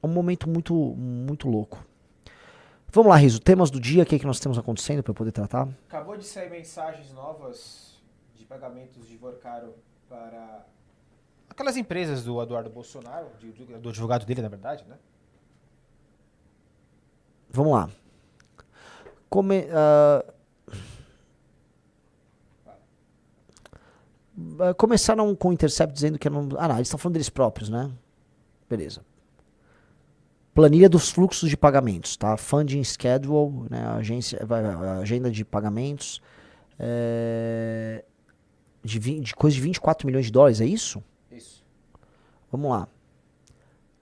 um momento muito, muito louco. Vamos lá, Riso. Temas do dia, o que é que nós temos acontecendo para eu poder tratar? Acabou de sair mensagens novas de pagamentos de Vorcaro para aquelas empresas do Eduardo Bolsonaro, do advogado dele, na verdade, né? Vamos lá. Começaram com o Intercept dizendo que não. Ah, não, eles estão falando deles próprios, né? Beleza. Planilha dos fluxos de pagamentos, tá? Funding Schedule, né? Agenda de pagamentos. De coisa de 24 milhões de dólares, é isso? Isso. Vamos lá.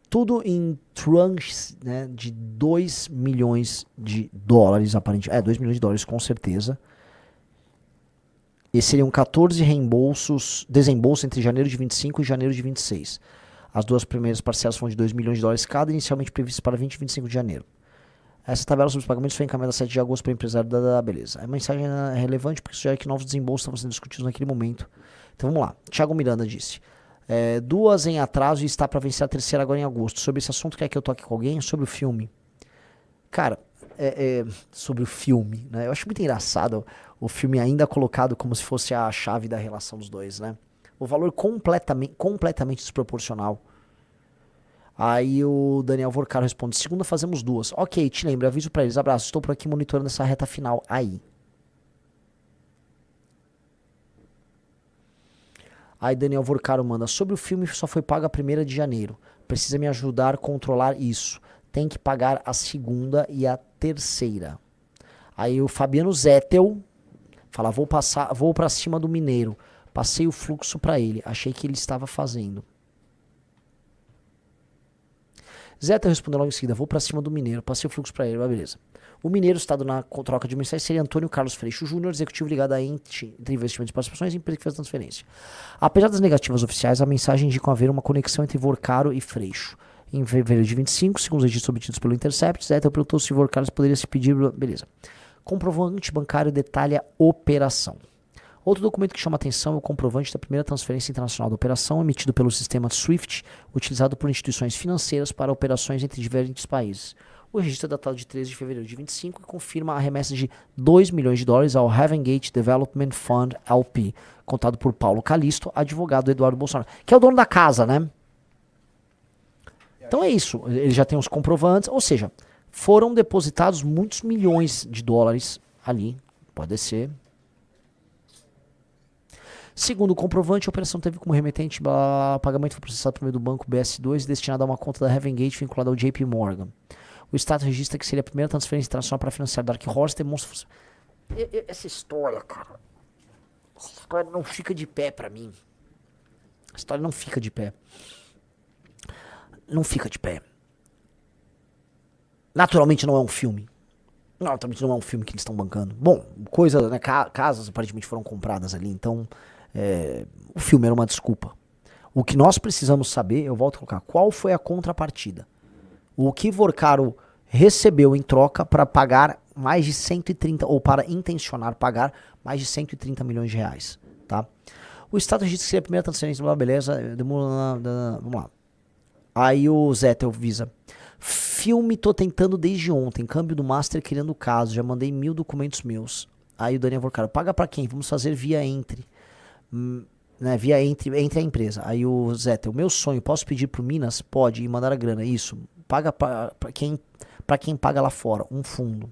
Tudo em tranches, né, de 2 milhões de dólares, aparentemente. 2 milhões de dólares, com certeza. E seriam 14 desembolsos entre janeiro de 25 e janeiro de 26. As duas primeiras parcelas foram de 2 milhões de dólares cada, inicialmente previstas para 20 e 25 de janeiro. Essa tabela sobre os pagamentos foi encaminhada a 7 de agosto para o empresário da beleza. A mensagem é relevante porque sugere que novos desembolsos estavam sendo discutidos naquele momento. Então vamos lá. Thiago Miranda disse: 2 em atraso e está para vencer a terceira agora em agosto. Sobre esse assunto, quer que eu toque com alguém? Sobre o filme. Cara, sobre o filme, né? Eu acho muito engraçado o filme ainda colocado como se fosse a chave da relação dos dois, né? O valor completamente desproporcional. Aí o Daniel Vorcaro responde: segunda fazemos 2. Ok, te lembro, aviso pra eles. Abraço, estou por aqui monitorando essa reta final. Aí Daniel Vorcaro manda: sobre o filme só foi pago a 1ª de janeiro. Precisa me ajudar a controlar isso. Tem que pagar a segunda e a terceira. Aí o Fabiano Zettel fala: vou pra cima do Mineiro. Passei o fluxo pra ele. Achei que ele estava fazendo. Zettel respondeu logo em seguida: vou pra cima do Mineiro. Passei o fluxo pra ele. Mas beleza. O Mineiro, estado na troca de mensagens, seria Antônio Carlos Freixo Júnior, executivo ligado à entre investimentos e participações e empresa que fez a transferência. Apesar das negativas oficiais, a mensagem indica haver uma conexão entre Vorcaro e Freixo. Em fevereiro de 25, segundo os registros obtidos pelo Intercept, Zettel perguntou se Vorcaro poderia se pedir. Beleza. Comprovante bancário detalha operação. Outro documento que chama atenção é o comprovante da primeira transferência internacional da operação, emitido pelo sistema SWIFT, utilizado por instituições financeiras para operações entre diferentes países. O registro é datado de 13 de fevereiro de 25 e confirma a remessa de 2 milhões de dólares ao Heaven Gate Development Fund LP, contado por Paulo Calisto, advogado do Eduardo Bolsonaro, que é o dono da casa, né? Então é isso, ele já tem os comprovantes, ou seja, foram depositados muitos milhões de dólares ali, pode ser. Segundo o comprovante, a operação teve como remetente, o pagamento foi processado por meio do banco BS2 e destinado a uma conta da Heaven Gate vinculada ao JP Morgan. O Estado registra que seria a primeira transferência internacional para financiar Dark Horse, demonstra... Essa história, cara, essa história não fica de pé pra mim. A história não fica de pé. Não fica de pé. Naturalmente não é um filme. Naturalmente não é um filme que eles estão bancando. Bom, coisas, né, casas aparentemente foram compradas ali, então o filme era uma desculpa. O que nós precisamos saber, eu volto a colocar, qual foi a contrapartida? O que Vorcaro recebeu em troca para pagar mais de 130, ou para intencionar pagar mais de 130 milhões de reais, tá? O Estado registra que seria a primeira transferência, beleza, vamos lá. Aí o Zettel avisa: filme tô tentando desde ontem, câmbio do master criando caso, já mandei 1000 documentos meus. Aí o Daniel Vorcaro: paga pra quem? Vamos fazer via entre. Né, via entre a empresa. Aí o Zettel: meu sonho, posso pedir pro Minas? Pode, e mandar a grana. Isso, paga pra quem paga lá fora, um fundo.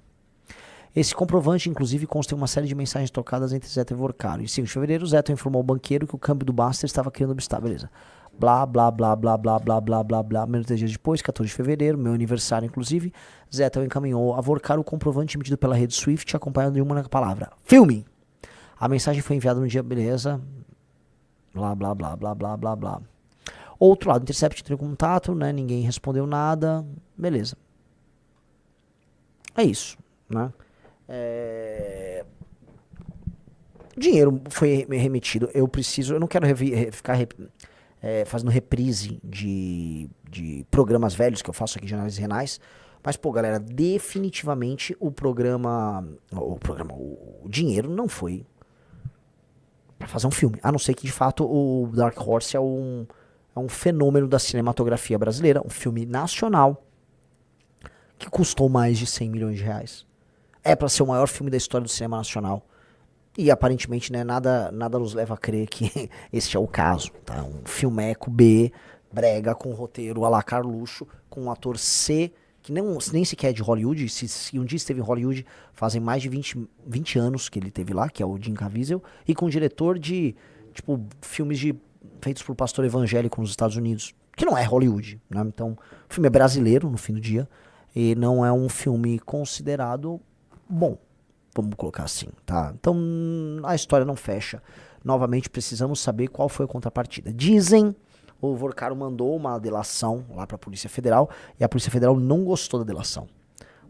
Esse comprovante, inclusive, consta em uma série de mensagens trocadas entre Zettel e Vorcaro. Em 5 de fevereiro, Zettel informou ao banqueiro que o câmbio do master estava criando obstáculo. Beleza. Blá, blá, blá, blá, blá, blá, blá, blá, blá. Menos de 3 dias depois, 14 de fevereiro, meu aniversário, inclusive, Zettel encaminhou a Vorcaro o comprovante emitido pela rede Swift, acompanhado de uma palavra: filme! A mensagem foi enviada no dia, beleza. Blá, blá, blá, blá, blá, blá, blá. Outro lado, Intercept entrou em contato, né? Ninguém respondeu nada. Beleza. É isso, né? Dinheiro foi remetido. Eu não quero ficar fazendo reprise de programas velhos que eu faço aqui de análises renais. Mas, pô, galera, definitivamente o dinheiro não foi pra fazer um filme. A não ser que, de fato, o Dark Horse é é um fenômeno da cinematografia brasileira, um filme nacional que custou mais de 100 milhões de reais. É para ser o maior filme da história do cinema nacional. E aparentemente, né, nada nos leva a crer que este é o caso. Tá? Um filmeco B, brega, com roteiro à la Carluxo, com um ator C, que nem sequer é de Hollywood. Se um dia esteve em Hollywood, fazem mais de 20 anos que ele esteve lá, que é o Jim Caviezel, e com um diretor de, tipo, filmes feitos por pastor evangélico nos Estados Unidos, que não é Hollywood, né? Então, o filme é brasileiro, no fim do dia, e não é um filme considerado bom, vamos colocar assim, tá? Então, a história não fecha. Novamente, precisamos saber qual foi a contrapartida. Dizem, o Vorcaro mandou uma delação lá para a Polícia Federal, e a Polícia Federal não gostou da delação.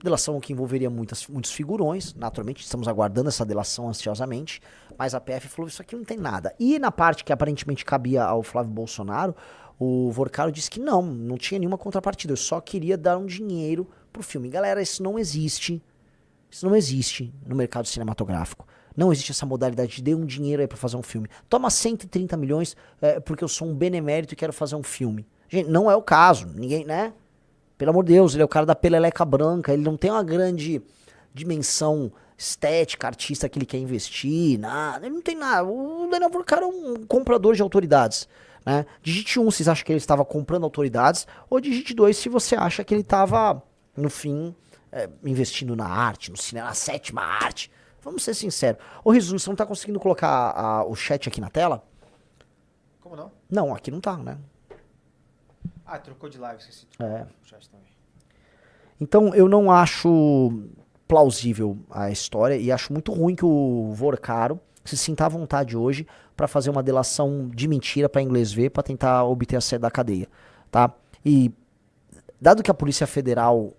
Delação que envolveria muitos figurões, naturalmente, estamos aguardando essa delação ansiosamente, mas a PF falou, isso aqui não tem nada. E na parte que aparentemente cabia ao Flávio Bolsonaro, o Vorcaro disse que não tinha nenhuma contrapartida, eu só queria dar um dinheiro pro filme. Galera, isso não existe no mercado cinematográfico. Não existe essa modalidade de dê um dinheiro aí pra fazer um filme. Toma 130 milhões porque eu sou um benemérito e quero fazer um filme. Gente, não é o caso. Ninguém, né? Pelo amor de Deus, ele é o cara da peleleca branca, ele não tem uma grande dimensão estética, artista que ele quer investir, nada. Ele não tem nada. O Daniel Vorcaro é um comprador de autoridades. Né? Digite 1 se vocês acham que ele estava comprando autoridades, ou digite 2 se você acha que ele estava, no fim, investindo na arte, no cinema, na sétima arte. Vamos ser sinceros. Ô Rizu, você não tá conseguindo colocar o chat aqui na tela? Como não? Não, aqui não tá, né? Ah, trocou de live, esqueci. O chat também. Então, eu não acho plausível a história e acho muito ruim que o Vorcaro se sinta à vontade hoje para fazer uma delação de mentira para inglês ver, para tentar obter a sede da cadeia, tá? E dado que a Polícia Federal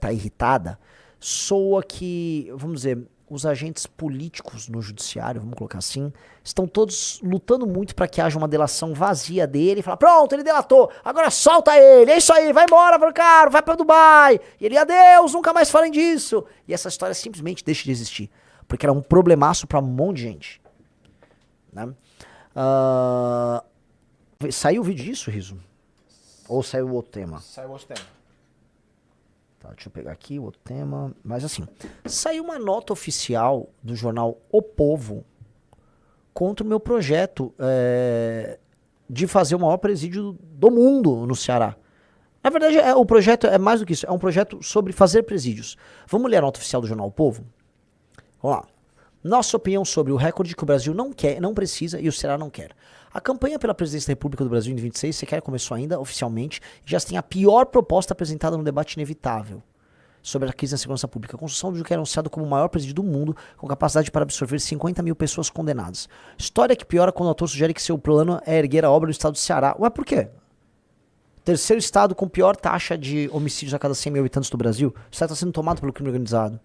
tá irritada, soa que, vamos dizer, os agentes políticos no judiciário, vamos colocar assim, estão todos lutando muito para que haja uma delação vazia dele e falar, pronto, ele delatou, agora solta ele, é isso aí, vai embora, Vorcaro, vai para Dubai, e ele, adeus, nunca mais falem disso. E essa história simplesmente deixa de existir, porque era um problemaço para um monte de gente. Né? Saiu o vídeo disso, Riso? Ou saiu outro tema? Saiu outro tema. Tá, deixa eu pegar aqui o outro tema. Mas assim, saiu uma nota oficial do jornal O Povo contra o meu projeto de fazer o maior presídio do mundo no Ceará. Na verdade, o projeto é mais do que isso. É um projeto sobre fazer presídios. Vamos ler a nota oficial do jornal O Povo? Vamos lá. Nossa opinião sobre o recorde que o Brasil não quer, não precisa e o Ceará não quer. A campanha pela presidência da República do Brasil em 26 sequer começou ainda, oficialmente, e já se tem a pior proposta apresentada no debate inevitável sobre a crise na segurança pública. A construção do que é anunciado como o maior presídio do mundo, com capacidade para absorver 50 mil pessoas condenadas. História que piora quando o autor sugere que seu plano é erguer a obra no estado do Ceará. Ué, por quê? Terceiro estado com pior taxa de homicídios a cada 100 mil habitantes do Brasil. O estado está sendo tomado pelo crime organizado.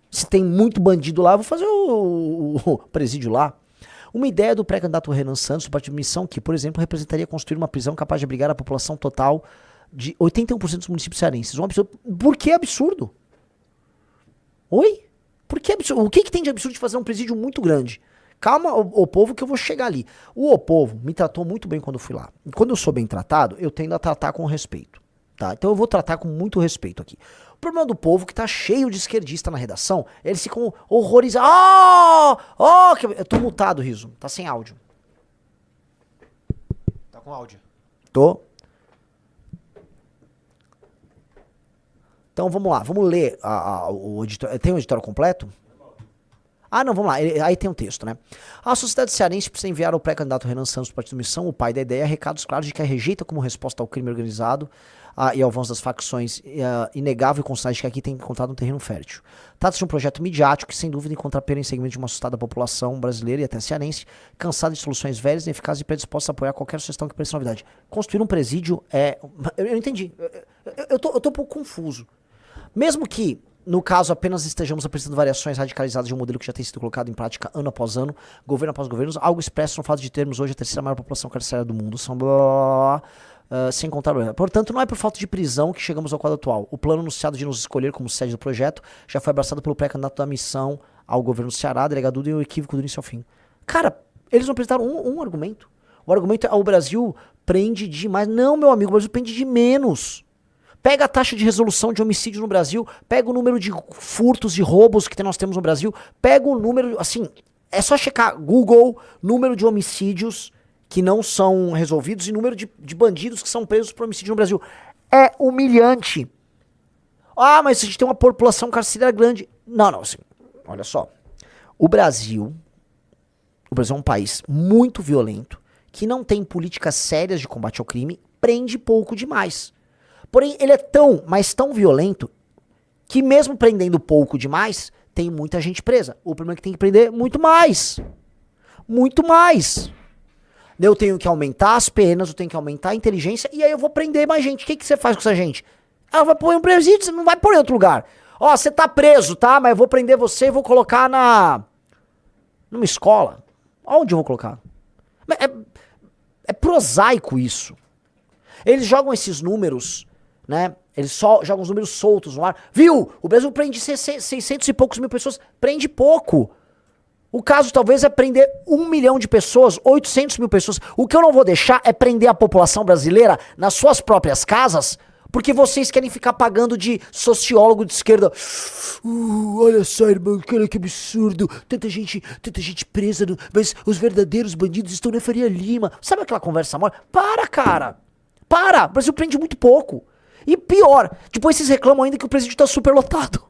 Se tem muito bandido lá, eu vou fazer o presídio lá. Uma ideia do pré-candidato Renan Santos, do partido Missão, que, por exemplo, representaria construir uma prisão capaz de abrigar a população total de 81% dos municípios cearenses. Um absurdo. Por que absurdo? Oi? Por que absurdo? O que tem de absurdo de fazer um presídio muito grande? Calma, o povo, que eu vou chegar ali. O povo me tratou muito bem quando eu fui lá. E quando eu sou bem tratado, eu tendo a tratar com respeito. Tá? Então eu vou tratar com muito respeito aqui. O problema do povo que tá cheio de esquerdista na redação, eles ficam horrorizados. Eu tô mutado, Riso. Tá sem áudio. Tá com áudio. Tô. Então vamos lá, vamos ler o editorial. Tem um editorial completo? Ah, não, vamos lá. Aí tem um texto, né? A sociedade cearense precisa enviar ao pré-candidato Renan Santos do Partido Missão, o pai da ideia, recados claros de que a rejeita como resposta ao crime organizado e ao avanço das facções inegável e com sinais de que aqui tem encontrado um terreno fértil. Trata-se de um projeto midiático que, sem dúvida, encontra pena em segmento de uma assustada população brasileira e até cearense, cansada de soluções velhas, ineficazes e predisposta a apoiar qualquer sugestão que pareça novidade. Construir um presídio é... Eu entendi. Eu tô um pouco confuso. Mesmo que, no caso, apenas estejamos apresentando variações radicalizadas de um modelo que já tem sido colocado em prática ano após ano, governo após governo, algo expresso no fato de termos hoje a terceira maior população carcerária do mundo, são sem contar. Portanto, não é por falta de prisão que chegamos ao quadro atual. O plano anunciado de nos escolher como sede do projeto já foi abraçado pelo pré-candidato da missão ao governo do Ceará, delegado Duda, e o equívoco do início ao fim. Cara, eles não apresentaram um argumento. O argumento é o Brasil prende demais. Não, meu amigo, o Brasil prende de menos. Pega a taxa de resolução de homicídio no Brasil, pega o número de furtos e roubos que nós temos no Brasil, pega o número, assim, é só checar Google, número de homicídios que não são resolvidos e número de bandidos que são presos por homicídio no Brasil. É humilhante. Ah, mas a gente tem uma população carcerária grande. Não, assim, olha só. O Brasil é um país muito violento, que não tem políticas sérias de combate ao crime, prende pouco demais. Porém, ele é tão, mas tão violento, que mesmo prendendo pouco demais, tem muita gente presa. O problema é que tem que prender muito mais. Muito mais. Eu tenho que aumentar as penas, eu tenho que aumentar a inteligência, e aí eu vou prender mais gente. O que você faz com essa gente? Ela vai pôr em um presídio, você não vai pôr em outro lugar. Ó, você tá preso, tá? Mas eu vou prender você e vou colocar numa escola. Onde eu vou colocar? É prosaico isso. Eles jogam esses números, né? Eles só jogam os números soltos no ar. Viu? O Brasil prende 600 e poucos mil pessoas. Prende pouco. O caso talvez é prender 1 milhão de pessoas, 800 mil pessoas. O que eu não vou deixar é prender a população brasileira nas suas próprias casas, porque vocês querem ficar pagando de sociólogo de esquerda. Olha só, irmão, cara, que absurdo. Tanta gente presa, mas os verdadeiros bandidos estão na Faria Lima. Sabe aquela conversa mole? Para, cara. Para. O Brasil prende muito pouco. E pior, depois vocês reclamam ainda que o presídio tá superlotado.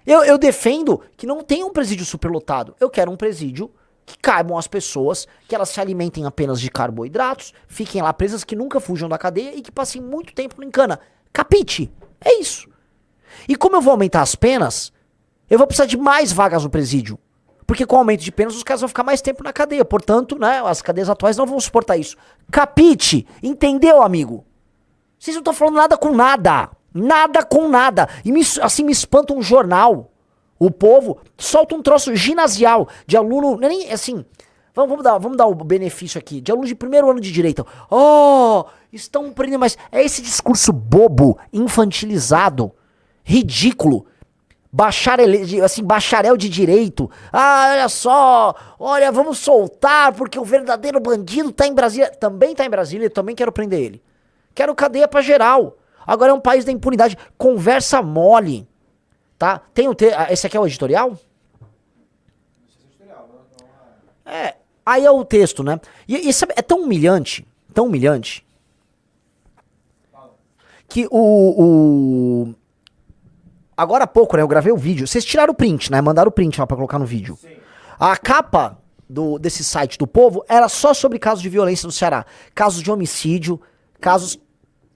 Eu defendo que não tenha um presídio superlotado. Eu quero um presídio que caibam as pessoas, que elas se alimentem apenas de carboidratos, fiquem lá presas, que nunca fujam da cadeia e que passem muito tempo em cana. Capite? É isso. E como eu vou aumentar as penas, eu vou precisar de mais vagas no presídio. Porque com o aumento de penas, os caras vão ficar mais tempo na cadeia. Portanto, né, as cadeias atuais não vão suportar isso. Capite? Entendeu, amigo? Vocês não estão falando nada com nada. Nada com nada. E me espanta um jornal. O Povo solta um troço ginasial de aluno, nem assim, vamos dar o benefício aqui, de aluno de primeiro ano de direito. Oh, estão prendendo mais. É esse discurso bobo, infantilizado, ridículo. Bacharel de direito. Ah, olha só, olha, vamos soltar porque o verdadeiro bandido tá em Brasília. Também tá em Brasília, eu também quero prender ele. Quero cadeia pra geral. Agora é um país da impunidade. Conversa mole. Tá? Esse aqui é o editorial? Aí é o texto, né? E sabe, é tão humilhante, que agora há pouco, né, eu gravei o vídeo, vocês tiraram o print, né, mandaram o print lá pra colocar no vídeo. Sim. A capa desse site do Povo era só sobre casos de violência no Ceará, casos de homicídio, casos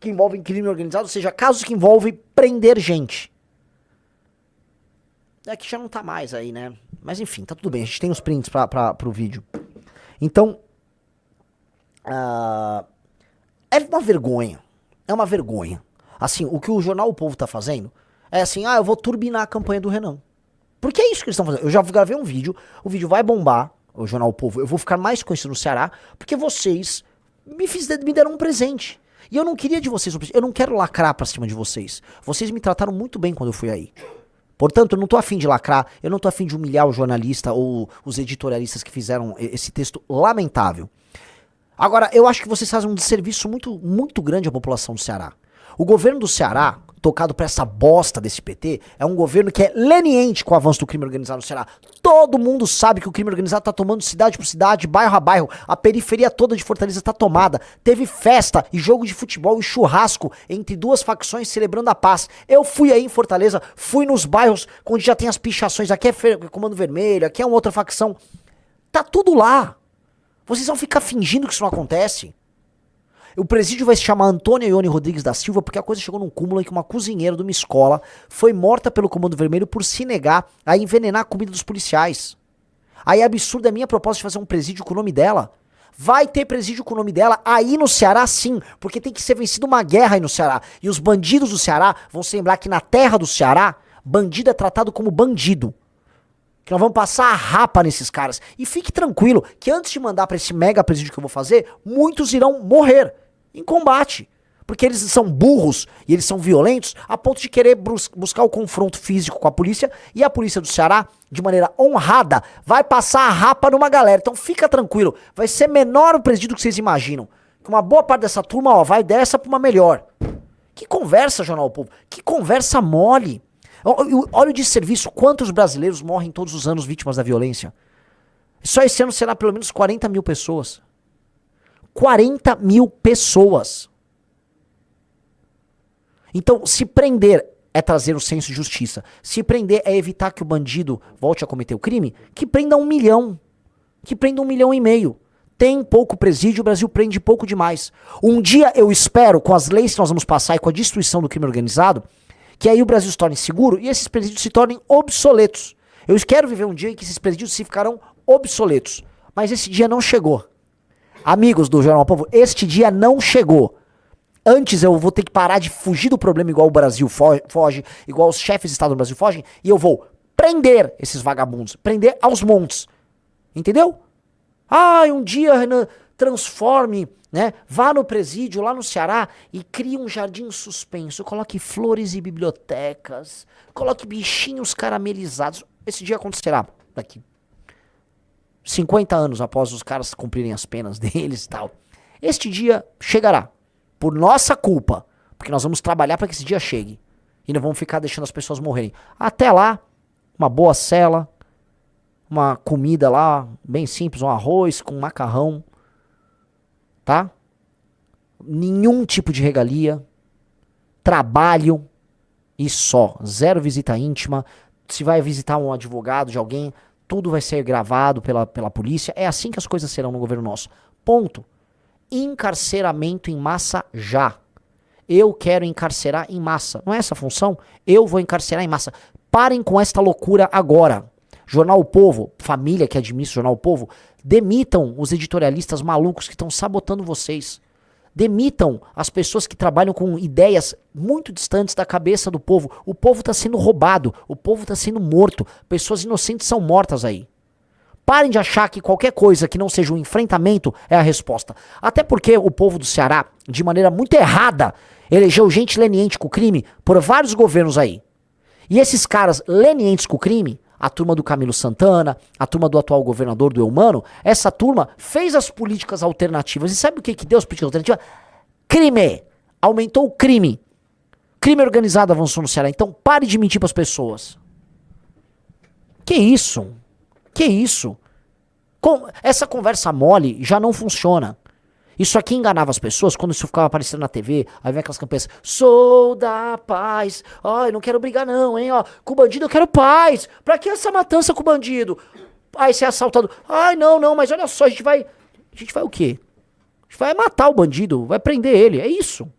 que envolvem crime organizado, ou seja, casos que envolvem prender gente. É que já não tá mais aí, né? Mas enfim, tá tudo bem. A gente tem os prints pro vídeo. Então, é uma vergonha. É uma vergonha. Assim, o que o jornal O Povo tá fazendo é assim, eu vou turbinar a campanha do Renan. Porque é isso que eles estão fazendo. Eu já gravei um vídeo, o vídeo vai bombar, o jornal O Povo. Eu vou ficar mais conhecido no Ceará, porque vocês me deram um presente. E eu não queria de vocês um presente. Eu não quero lacrar pra cima de vocês. Vocês me trataram muito bem quando eu fui aí. Portanto, eu não tô afim de lacrar, eu não tô afim de humilhar o jornalista ou os editorialistas que fizeram esse texto lamentável. Agora, eu acho que vocês fazem um desserviço muito, muito grande à população do Ceará. O governo do Ceará, tocado por essa bosta desse PT, é um governo que é leniente com o avanço do crime organizado no Ceará. Todo mundo sabe que o crime organizado tá tomando cidade por cidade, bairro a bairro, a periferia toda de Fortaleza tá tomada. Teve festa e jogo de futebol e churrasco entre duas facções celebrando a paz. Eu fui aí em Fortaleza, fui nos bairros onde já tem as pichações, aqui é Comando Vermelho, aqui é uma outra facção. Tá tudo lá. Vocês vão ficar fingindo que isso não acontece? O presídio vai se chamar Antônia Ione Rodrigues da Silva porque a coisa chegou num cúmulo em que uma cozinheira de uma escola foi morta pelo Comando Vermelho por se negar a envenenar a comida dos policiais. Aí é absurdo a minha proposta de fazer um presídio com o nome dela. Vai ter presídio com o nome dela aí no Ceará sim, porque tem que ser vencida uma guerra aí no Ceará. E os bandidos do Ceará vão se lembrar que na terra do Ceará, bandido é tratado como bandido. Que nós vamos passar a rapa nesses caras. E fique tranquilo que antes de mandar pra esse mega presídio que eu vou fazer, muitos irão morrer em combate. Porque eles são burros e eles são violentos a ponto de querer buscar o confronto físico com a polícia. E a polícia do Ceará, de maneira honrada, vai passar a rapa numa galera. Então fica tranquilo, vai ser menor o presídio do que vocês imaginam. Uma boa parte dessa turma, ó, vai dessa pra uma melhor. Que conversa, Jornal do Povo. Que conversa mole. Olha o desserviço. Quantos brasileiros morrem todos os anos vítimas da violência? Só esse ano será pelo menos 40 mil pessoas. 40 mil pessoas. Então, se prender é trazer o senso de justiça. Se prender é evitar que o bandido volte a cometer o crime, que prenda 1 milhão. Que prenda 1,5 milhão. Tem pouco presídio, o Brasil prende pouco demais. Um dia eu espero, com as leis que nós vamos passar e com a destruição do crime organizado, que aí o Brasil se torne seguro e esses presídios se tornem obsoletos. Eu quero viver um dia em que esses presídios se ficarão obsoletos. Mas esse dia não chegou. Amigos do Jornal do Povo, este dia não chegou. Antes eu vou ter que parar de fugir do problema igual o Brasil foge, igual os chefes de Estado do Brasil fogem, e eu vou prender esses vagabundos, prender aos montes. Entendeu? Ah, um dia, Renan, transforme, né? Vá no presídio lá no Ceará e crie um jardim suspenso. Coloque flores e bibliotecas. Coloque bichinhos caramelizados. Esse dia acontecerá daqui 50 anos após os caras cumprirem as penas deles e tal. Este dia chegará. Por nossa culpa. Porque nós vamos trabalhar para que esse dia chegue. E não vamos ficar deixando as pessoas morrerem. Até lá, uma boa cela. Uma comida lá, bem simples, um arroz com macarrão, tá? Nenhum tipo de regalia, trabalho e só. Zero visita íntima. Se vai visitar um advogado de alguém, tudo vai ser gravado pela polícia. É assim que as coisas serão no governo nosso. Ponto. Encarceramento em massa já. Eu quero encarcerar em massa. Não é essa a função? Eu vou encarcerar em massa. Parem com esta loucura agora. Jornal O Povo, família que administra o Jornal O Povo, demitam os editorialistas malucos que estão sabotando vocês. Demitam as pessoas que trabalham com ideias muito distantes da cabeça do povo. O povo está sendo roubado, o povo está sendo morto, pessoas inocentes são mortas aí. Parem de achar que qualquer coisa que não seja um enfrentamento é a resposta. Até porque o povo do Ceará, de maneira muito errada, elegeu gente leniente com o crime por vários governos aí. E esses caras lenientes com o crime, a turma do Camilo Santana, a turma do atual governador do Eumano, essa turma fez as políticas alternativas. E sabe o que deu as políticas alternativas? Crime. Aumentou o crime. Crime organizado avançou no Ceará. Então pare de mentir para as pessoas. Que isso? Que isso? Essa conversa mole já não funciona. Isso aqui enganava as pessoas quando isso ficava aparecendo na TV. Aí vem aquelas campanhas: sou da paz. Ai, não quero brigar não, hein? Ó, com o bandido eu quero paz. Pra que essa matança com o bandido? Aí você é assaltado. Ai, não, mas olha só, a gente vai o quê? A gente vai matar o bandido, vai prender ele. É isso.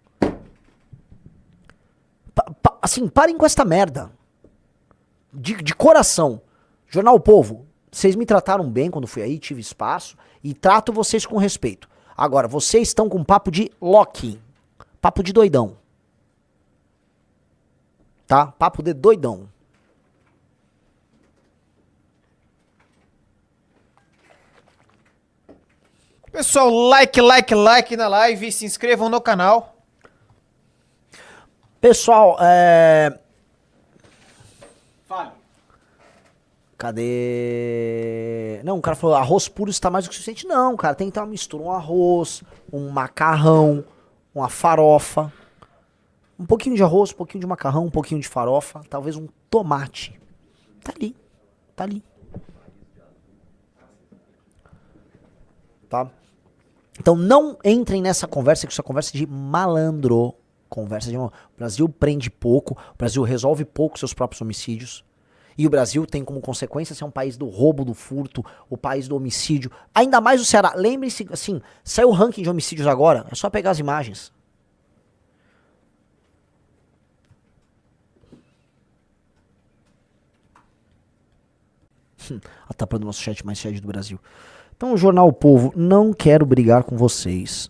Assim, parem com esta merda. De coração. Jornal O Povo, vocês me trataram bem quando fui aí, tive espaço. E trato vocês com respeito. Agora, vocês estão com papo de Loki. Papo de doidão. Tá? Papo de doidão. Pessoal, like na live. Se inscrevam no canal. Pessoal, Fale. Cadê? Não, o cara falou, arroz puro está mais do que suficiente. Não, cara, tem que ter uma mistura. Um arroz, um macarrão, uma farofa. Um pouquinho de arroz, um pouquinho de macarrão, um pouquinho de farofa. Talvez um tomate. Tá ali. Tá ali. Tá? Então não entrem nessa conversa, que isso é conversa de malandro. Conversa de malandro. O Brasil prende pouco. O Brasil resolve pouco seus próprios homicídios. E o Brasil tem como consequência ser um país do roubo, do furto, o país do homicídio. Ainda mais o Ceará. Lembre-se, assim, saiu o ranking de homicídios agora, é só pegar as imagens. A tapa do nosso chat mais chat do Brasil. Então, o Jornal O Povo, não quero brigar com vocês,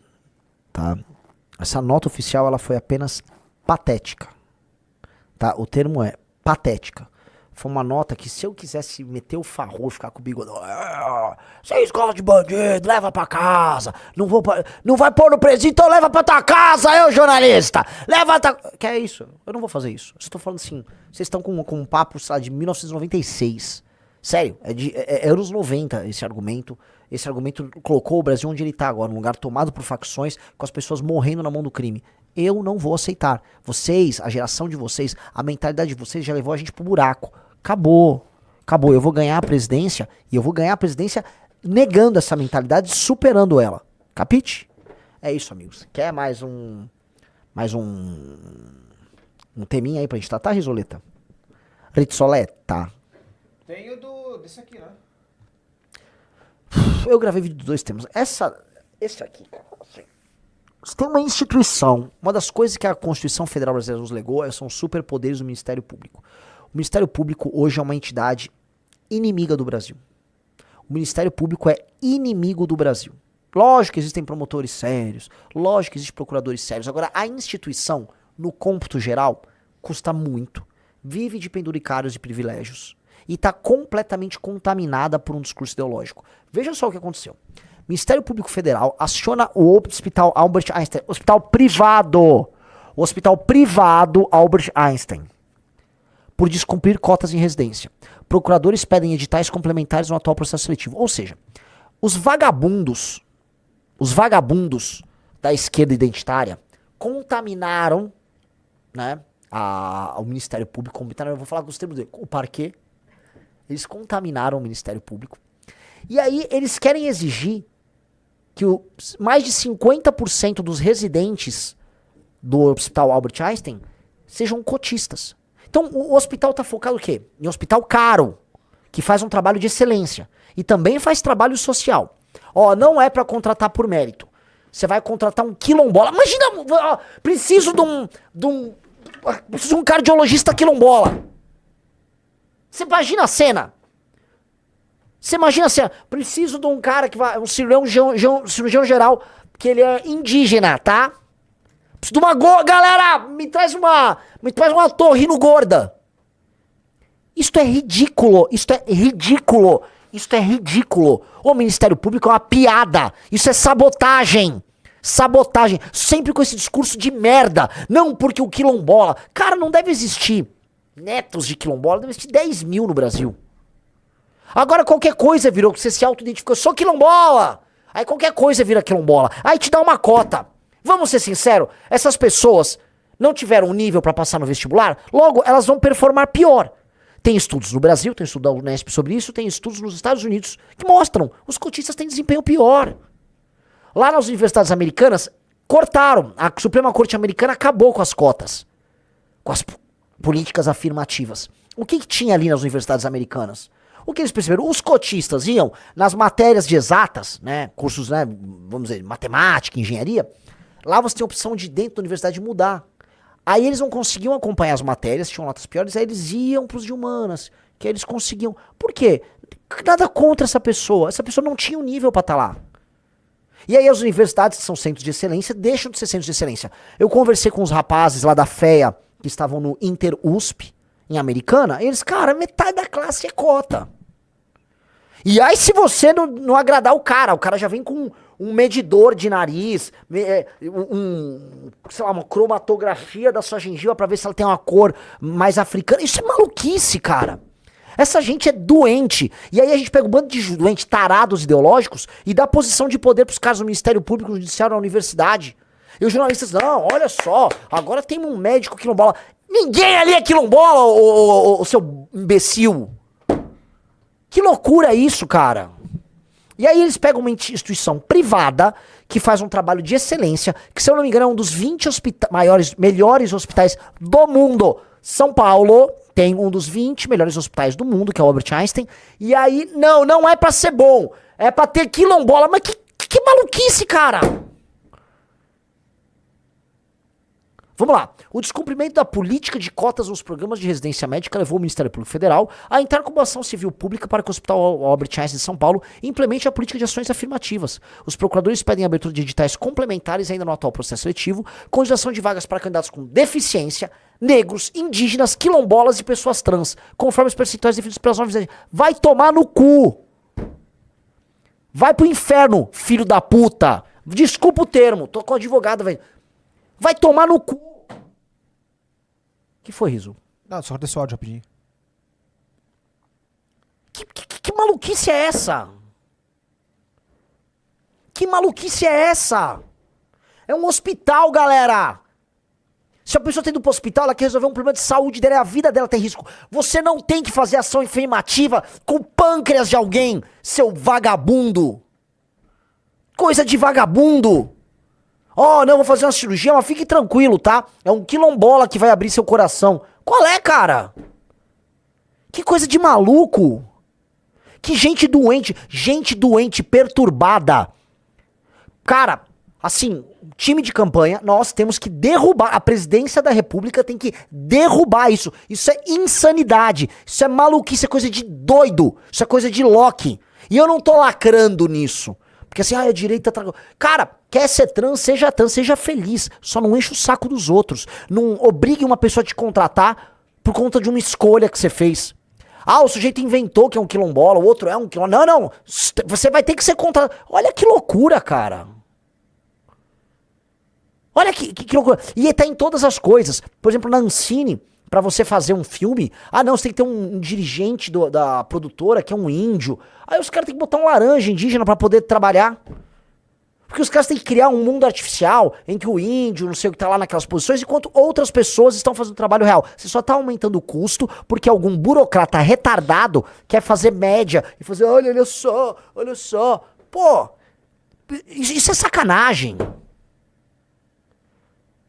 tá? Essa nota oficial, ela foi apenas patética, tá? O termo é patética. Foi uma nota que se eu quisesse meter o farro, ficar com o bigode, você escola de bandido, leva pra casa, não vai pôr no presídio, então leva pra tua casa, eu jornalista, leva que é isso? Eu não vou fazer isso. Eu estou falando assim, vocês estão com um papo, sabe, de 1996. Sério, é anos 90 esse argumento. Esse argumento colocou o Brasil onde ele tá agora, num lugar tomado por facções, com as pessoas morrendo na mão do crime. Eu não vou aceitar. Vocês, a geração de vocês, a mentalidade de vocês já levou a gente pro buraco. Acabou. Acabou. Eu vou ganhar a presidência, e eu vou ganhar a presidência negando essa mentalidade, superando ela. Capite? É isso, amigos. Quer mais um teminha aí pra gente tratar, Risoleta? Ritsoleta. Tem o desse aqui, né? Eu gravei vídeo dos 2 temas. Esse aqui, assim, se tem uma instituição, uma das coisas que a Constituição Federal Brasileira nos legou são os superpoderes do Ministério Público. O Ministério Público hoje é uma entidade inimiga do Brasil. O Ministério Público é inimigo do Brasil. Lógico que existem promotores sérios, lógico que existem procuradores sérios. Agora, a instituição, no cômputo geral, custa muito. Vive de penduricários e privilégios. E está completamente contaminada por um discurso ideológico. Veja só o que aconteceu. O Ministério Público Federal aciona o Hospital Albert Einstein, hospital privado. O Hospital Privado Albert Einstein, por descumprir cotas em residência. Procuradores pedem editais complementares no atual processo seletivo. Ou seja, os vagabundos da esquerda identitária contaminaram, né, o Ministério Público, eu vou falar com os termos dele, o parquê. Eles contaminaram o Ministério Público. E aí eles querem exigir que mais de 50% dos residentes do Hospital Albert Einstein sejam cotistas. Então o hospital está focado o quê? Em um hospital caro, que faz um trabalho de excelência. E também faz trabalho social. Ó, não é para contratar por mérito. Você vai contratar um quilombola. Imagina, ó, preciso de um cardiologista quilombola. Você imagina a cena? Você imagina a cena? Preciso de um cara que vai, um cirurgião geral, que ele é indígena, tá? Preciso de uma galera, me traz uma torrino gorda. Isto é ridículo, O Ministério Público é uma piada. Isso é sabotagem. Sempre com esse discurso de merda. Não porque o quilombola. Cara, não deve existir netos de quilombola, deve existir 10 mil no Brasil. Agora qualquer coisa virou, que você se auto-identificou, eu sou quilombola. Aí qualquer coisa vira quilombola. Aí te dá uma cota. Vamos ser sinceros, essas pessoas não tiveram um nível pra passar no vestibular, logo elas vão performar pior. Tem estudos no Brasil, tem estudo da Unesp sobre isso, tem estudos nos Estados Unidos que mostram, os cotistas têm desempenho pior. Lá nas universidades americanas, cortaram, a Suprema Corte Americana acabou com as cotas, com as políticas afirmativas. O que tinha ali nas universidades americanas? O que eles perceberam? Os cotistas iam nas matérias de exatas, né, cursos, né, vamos dizer, matemática, engenharia. Lá você tem a opção de dentro da universidade mudar. Aí eles não conseguiam acompanhar as matérias, tinham notas piores, aí eles iam pros de humanas, que aí eles conseguiam. Por quê? Nada contra essa pessoa não tinha um nível pra estar lá. E aí as universidades, que são centros de excelência, deixam de ser centros de excelência. Eu conversei com os rapazes lá da FEA, que estavam no Inter-USP, em Americana, e eles, cara, metade da classe é cota. E aí se você não agradar o cara já vem com um medidor de nariz, sei lá, uma cromatografia da sua gengiva pra ver se ela tem uma cor mais africana. Isso é maluquice, cara. Essa gente é doente. E aí a gente pega um bando de doentes tarados ideológicos e dá posição de poder pros caras do Ministério Público, no Judiciário, na universidade. E os jornalistas, não, olha só, agora tem um médico quilombola. Ninguém ali é quilombola, o seu imbecil. Que loucura é isso, cara? E aí eles pegam uma instituição privada que faz um trabalho de excelência, que se eu não me engano é um dos 20 melhores hospitais do mundo. São Paulo tem um dos 20 melhores hospitais do mundo, que é o Albert Einstein. E aí, não é pra ser bom, é pra ter quilombola. Mas que maluquice, cara! Vamos lá. O descumprimento da política de cotas nos programas de residência médica levou o Ministério Público Federal a entrar com uma ação civil pública para que o Hospital Albert Einstein de São Paulo implemente a política de ações afirmativas. Os procuradores pedem a abertura de editais complementares ainda no atual processo seletivo, com geração de vagas para candidatos com deficiência, negros, indígenas, quilombolas e pessoas trans, conforme os percentuais definidos pelas normas. Vai tomar no cu! Vai pro inferno, filho da puta! Desculpa o termo, tô com o advogado, velho. Vai tomar no cu. Que foi, Riso? Não, só desse áudio rapidinho. Que maluquice é essa? Que maluquice é essa? É um hospital, galera. Se a pessoa tá indo pro hospital, ela quer resolver um problema de saúde dela, a vida dela tem risco. Você não tem que fazer ação afirmativa com o pâncreas de alguém, seu vagabundo. Coisa de vagabundo. Ó, não, vou fazer uma cirurgia, mas fique tranquilo, tá? É um quilombola que vai abrir seu coração. Qual é, cara? Que coisa de maluco. Que gente doente, perturbada. Cara, assim, time de campanha, nós temos que derrubar, a presidência da república tem que derrubar isso. Isso é insanidade, isso é maluquice, isso é coisa de doido, isso é coisa de Loki. E eu não tô lacrando nisso. Porque assim, a direita... Cara, quer ser trans, seja feliz. Só não enche o saco dos outros. Não obrigue uma pessoa a te contratar por conta de uma escolha que você fez. Ah, o sujeito inventou que é um quilombola, o outro é um quilombola. Não, você vai ter que ser contratado. Olha que loucura, cara. Olha que loucura. E tá em todas as coisas. Por exemplo, na Ancine, pra você fazer um filme, não, você tem que ter um dirigente da produtora que é um índio. Aí os caras têm que botar um laranja indígena pra poder trabalhar. Porque os caras têm que criar um mundo artificial em que o índio, não sei o que, tá lá naquelas posições, enquanto outras pessoas estão fazendo trabalho real. Você só tá aumentando o custo porque algum burocrata retardado quer fazer média e fazer, olha só. Pô, isso é sacanagem.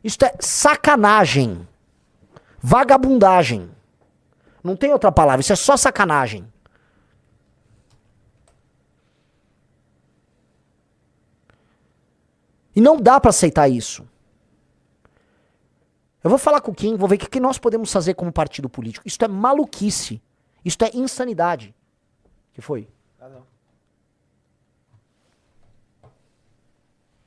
Isso é sacanagem. Vagabundagem. Não tem outra palavra, isso é só sacanagem. E não dá pra aceitar isso. Eu vou falar com o Kim, vou ver o que nós podemos fazer como partido político. Isso é maluquice. Isso é insanidade. O que foi? Ah, não.